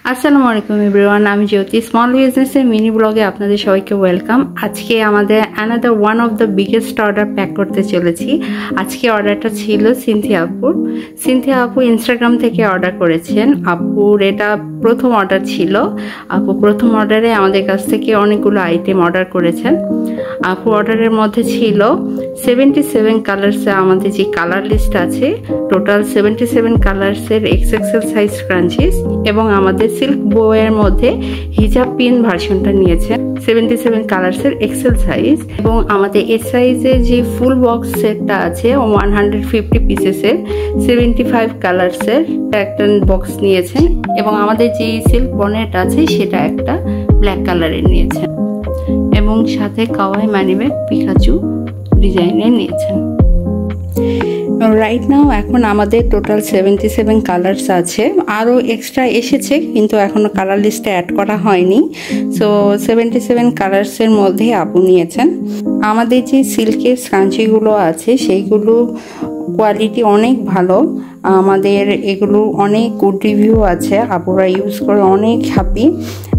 আসসালামু আলাইকুম এভরিওয়ান, আমি জ্যোতি স্মল বিজনেসের মিনি ব্লগে আপনাদের সবাইকে ওয়েলকাম। আজকে আমাদের another one of the biggest order pack করতে চলেছি। আজকে অর্ডারটা ছিল সিনথিয়া আপু ইনস্টাগ্রাম থেকে অর্ডার করেছেন। আপুর এটা প্রথম অর্ডার ছিল। আপু প্রথম অর্ডারে আমাদের কাছ থেকে অনেকগুলো আইটেম অর্ডার করেছেন। আপু অর্ডারের মধ্যে ছিল 77 কালার্সে আমাদের যে কালার লিস্ট আছে, টোটাল 77 কালার্সের XXL সাইজ ক্রাঞ্চিস এবং আমাদের সিল্ক বউয়ের মধ্যে হিজাব পিন ভার্সনটা নিয়েছেন 77 কালার্সের এক্সেল সাইজ, এবং আমাদের এস সাইজের যে ফুল বক্স সেটটা আছে 150 পিসেসের 75 কালার্সের একটা বক্স নিয়েছেন, এবং আমাদের যে সিল্ক বনেট আছে সেটা একটা ব্ল্যাক কালারের নিয়েছেন, এবং সাথে কাওয়াই মানিব্যাগ পিকাচু ডিজাইনের নিয়েছেন। রাইট নাও এখন আমাদের টোটাল 77 কালার্স আছে, আরও এক্সট্রা এসেছে কিন্তু এখনও কালার লিস্টে অ্যাড করা হয়নি। সো 77 কালার্সের মধ্যে আপু নিয়েছেন। আমাদের যে সিল্কের স্কাঞ্চিগুলো আছে সেইগুলো কোয়ালিটি অনেক ভালো, আমাদের এগুলো অনেক গুড রিভিউ আছে, আপুরা ইউজ করে অনেক হ্যাপি।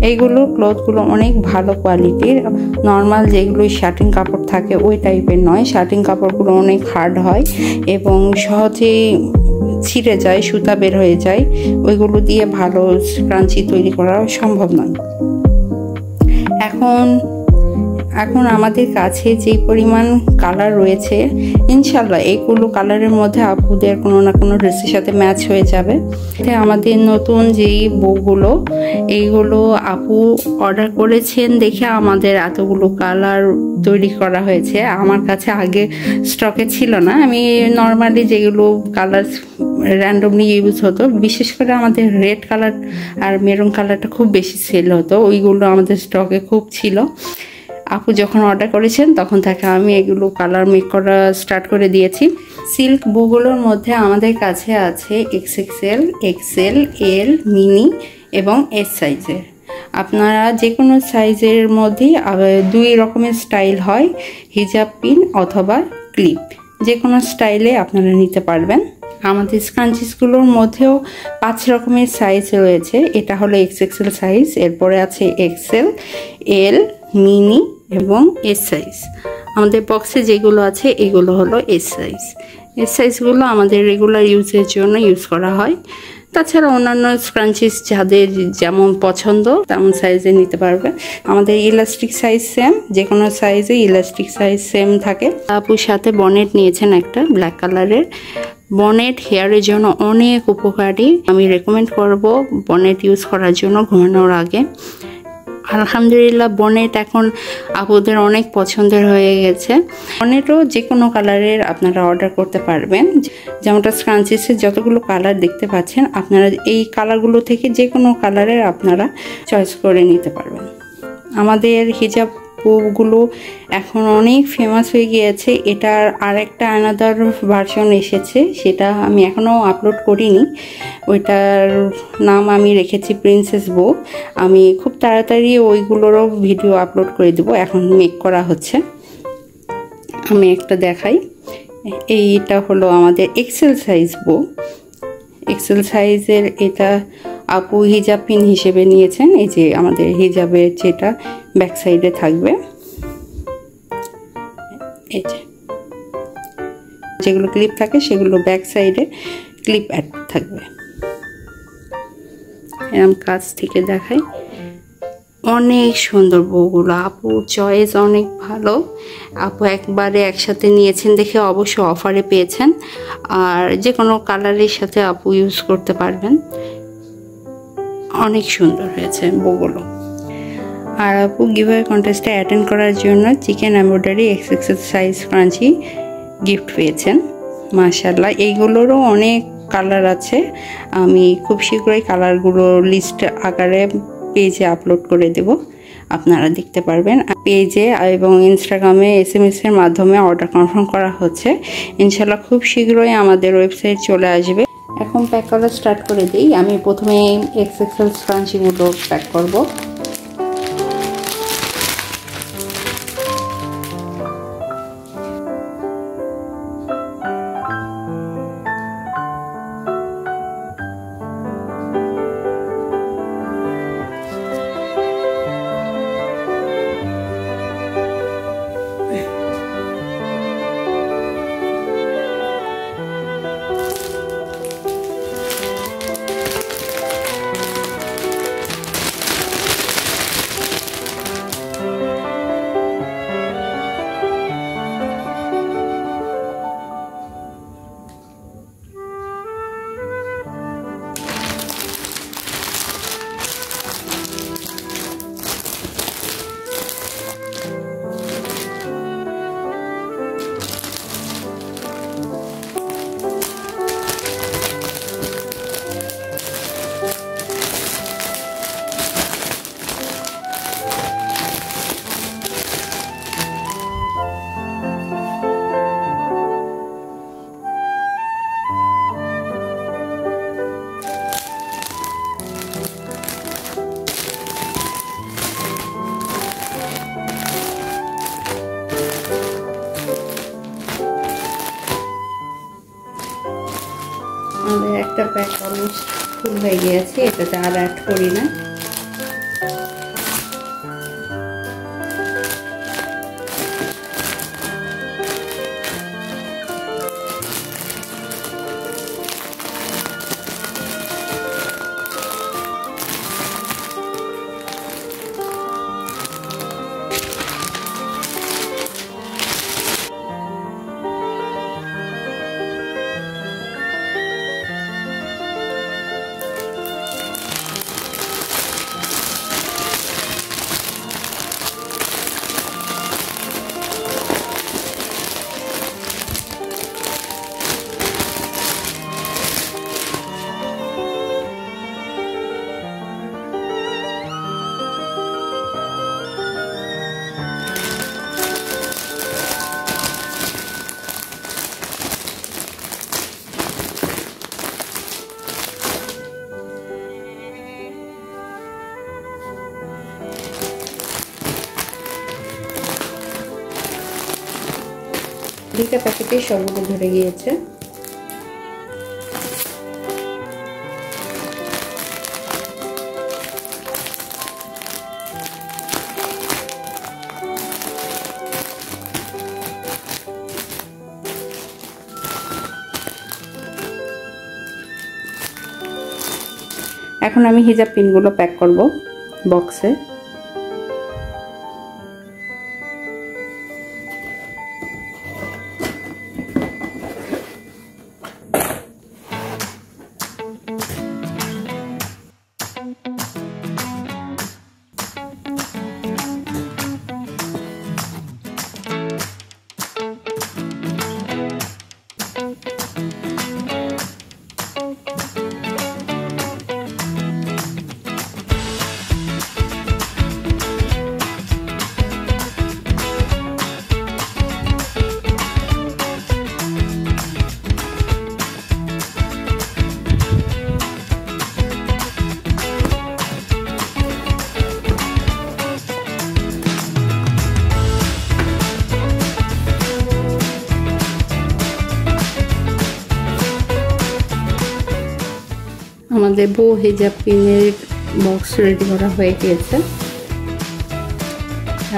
এইগুলো ক্লথগুলো অনেক ভালো কোয়ালিটির, নর্মাল যেগুলো শার্টিং কাপড় থাকে ওই টাইপের নয়। শার্টিং কাপড়গুলো অনেক হার্ড হয় এবং সহজেই ছিঁড়ে যায়, সুতা বের হয়ে যায়, ওইগুলো দিয়ে ভালো ক্রাঞ্চি তৈরি করা সম্ভব নয়। এখন আমাদের কাছে যে পরিমাণ কালার রয়েছে, ইনশাল্লাহ এইগুলো কালারের মধ্যে আপুদের কোনো না কোনো ড্রেসের সাথে ম্যাচ হয়ে যাবে। আমাদের নতুন যেই বউগুলো এইগুলো আপু অর্ডার করেছেন দেখে আমাদের এতগুলো কালার তৈরি করা হয়েছে। আমার কাছে আগে স্টকে ছিল না, আমি নর্মালি যেগুলো কালার র্যান্ডমলি ইউজ হতো, বিশেষ করে আমাদের রেড কালার আর মেরুন কালারটা খুব বেশি সেল হতো, ওইগুলো আমাদের স্টকে খুব ছিল। আপু যখন অর্ডার করেছেন তখন থেকে আমি এগুলো কালার মেক করা স্টার্ট করে দিয়েছি। সিল্ক বুগুলোর মধ্যে আমাদের কাছে আছে XXL, XL, L, মিনি এবং এস সাইজের। আপনারা যে কোনো সাইজের মধ্যেই দুই রকমের স্টাইল হয়, হিজাব পিন অথবা ক্লিপ, যে কোনো স্টাইলে আপনারা নিতে পারবেন। আমাদের স্কাঞ্চিসগুলোর মধ্যেও 5 রকমের সাইজ রয়েছে। এটা হলো XXL সাইজ, এরপরে আছে XL, L, মিনি এবং এস সাইজ। আমাদের বক্সে যেগুলো আছে এগুলো হলো এস সাইজ। এস সাইজগুলো আমাদের রেগুলার ইউজের জন্য ইউজ করা হয়। তাছাড়া অন্যান্য স্ক্রাঞ্চিস যাদের যেমন পছন্দ তেমন সাইজে নিতে পারবে। আমাদের ইলাস্টিক সাইজ সেম, যে কোনো সাইজে ইলাস্টিক সাইজ সেম থাকে। আপুর সাথে বনেট নিয়েছেন একটা ব্ল্যাক কালারের। বনেট হেয়ারের জন্য অনেক উপকারী, আমি রেকমেন্ড করব বনেট ইউজ করার জন্য ঘুমানোর আগে। আলহামদুলিল্লাহ বনেট এখন আপুদের অনেক পছন্দের হয়ে গেছে। বনেটও যে কোনো কালারের আপনারা অর্ডার করতে পারবেন, যেমনটা স্ক্রাঞ্চিসের যতগুলো কালার দেখতে পাচ্ছেন আপনারা এই কালারগুলো থেকে যে কোনো কালারের আপনারা চয়েস করে নিতে পারবেন। আমাদের হিজাব গুলো এখন অনেক ফেমাস হয়ে গিয়েছে। এটার আরেকটা আলাদা ভার্সন এসেছে, সেটা আমি এখনও আপলোড করিনি। ওইটার নাম আমি রেখেছি প্রিন্সেস বউ। আমি খুব তাড়াতাড়ি ওইগুলোরও ভিডিও আপলোড করে দেবো, এখন মেক করা হচ্ছে। আমি একটা দেখাই, এইটা হলো আমাদের এক্সেল সাইজ বউ। এক্সেল সাইজের এটা আপু হিজাব পিন হিসেবে নিয়েছেন। এই যে আমাদের হিজাবের যেটা ব্যাক সাইডে থাকবে, এই যে যেগুলো ক্লিপ থাকে সেগুলো ব্যাক সাইডে ক্লিপ অ্যাড থাকবে। এরকম কাছ থেকে দেখাই, অনেক সুন্দর বউগুলো। আপুর চয়েস অনেক ভালো, আপু একবারে একসাথে নিয়েছেন দেখে অবশ্য অফারে পেয়েছেন, আর যে কোনো কালারের সাথে আপু ইউজ করতে পারবেন। অনেক সুন্দর হয়েছে বউগুলো। আর আপু গিভওয়ে কন্টেস্টে অ্যাটেন্ড করার জন্য chicken embroidery XXL size crunchy gift পেয়েছেন। মাশাআল্লাহ, এইগুলোরও অনেক কালার আছে, আমি খুব শীঘ্রই কালারগুলো লিস্ট আকারে পেজে আপলোড করে দেব। আপনারা দেখতে পারবেন। পেজে এবং ইনস্টাগ্রামে SMS এর মাধ্যমে অর্ডার কনফার্ম করা হচ্ছে। ইনশাল্লাহ খুব শীঘ্রই আমাদের ওয়েবসাইট চলে আসবে। এখন প্যাক করা স্টার্ট করে দিই। আমি প্রথমে XXL স্ক্রাঞ্চিগুলো প্যাক করব। আমাদের একটা প্যাক অলমোস্ট ফুল হয়ে গিয়েছে, এটাতে আর অ্যাড করি না। দুইটা প্যাকেটে সবগুলো ধরে গিয়েছে। এখন আমি হিজাব পিনগুলো প্যাক করব বক্সে। আমাদের বউ হিজাব পিনের বক্স রেডি করা হয়ে গিয়েছে।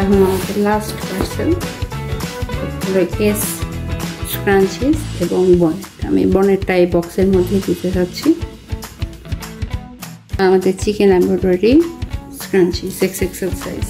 এখন আমাদের লাস্ট পার্সেল কেস, স্ক্রাঞ্চিস এবং বনেট। আমি বনেটটা এই বক্সের মধ্যে দিতে যাচ্ছি। আমাদের chicken embroidery scrunchies XXL size.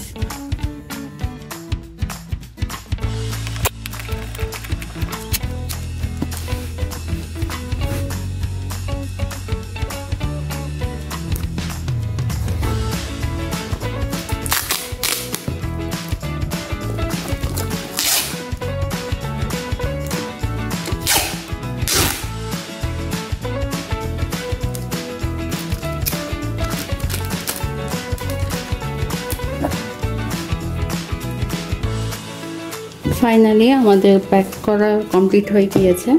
Finally আমাদের প্যাক করা কমপ্লিট হয়ে গিয়েছে।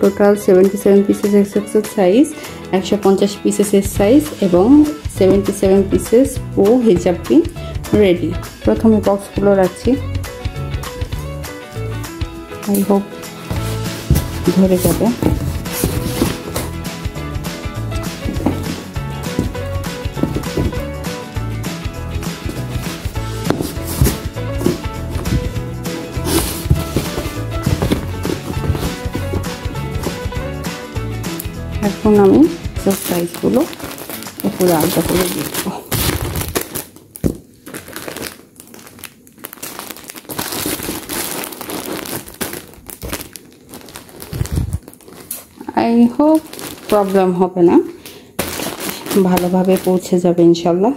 টোটাল 77 পিসেস এক্সেল সাইজ, 150 পিসেসের সাইজ এবং 77 পিসেস ও হিজাব পিন রেডি। প্রথমে বক্সগুলো রাখছি, আই হোপ ধরে যাবে। এখন আমি সব সাইজগুলো উপরে আলাদা করে দেখব। আই হোপ প্রবলেম হবে না, ভালোভাবে পৌঁছে যাবে ইনশাল্লাহ।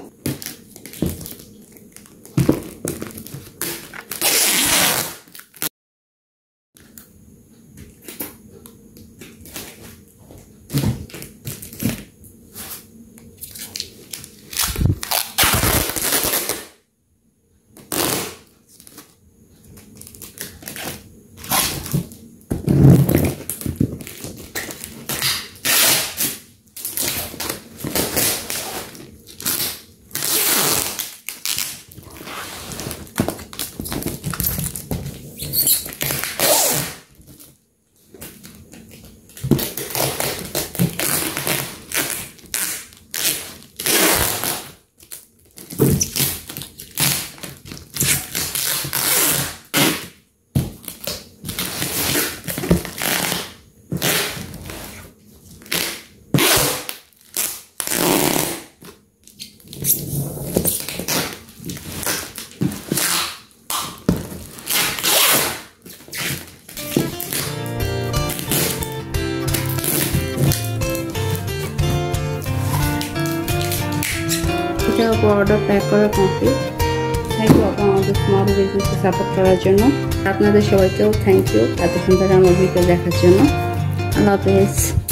এটা অর্ডার প্যাক করা কমপ্লিট। থ্যাংক ইউ আপু আমাদের স্মল বিজনেসকে সাপোর্ট করার জন্য। আপনাদের সবাইকেও থ্যাংক ইউ এতক্ষণ ধরে আমার ভিডিও দেখার জন্য। আল্লাহ হাফেজ।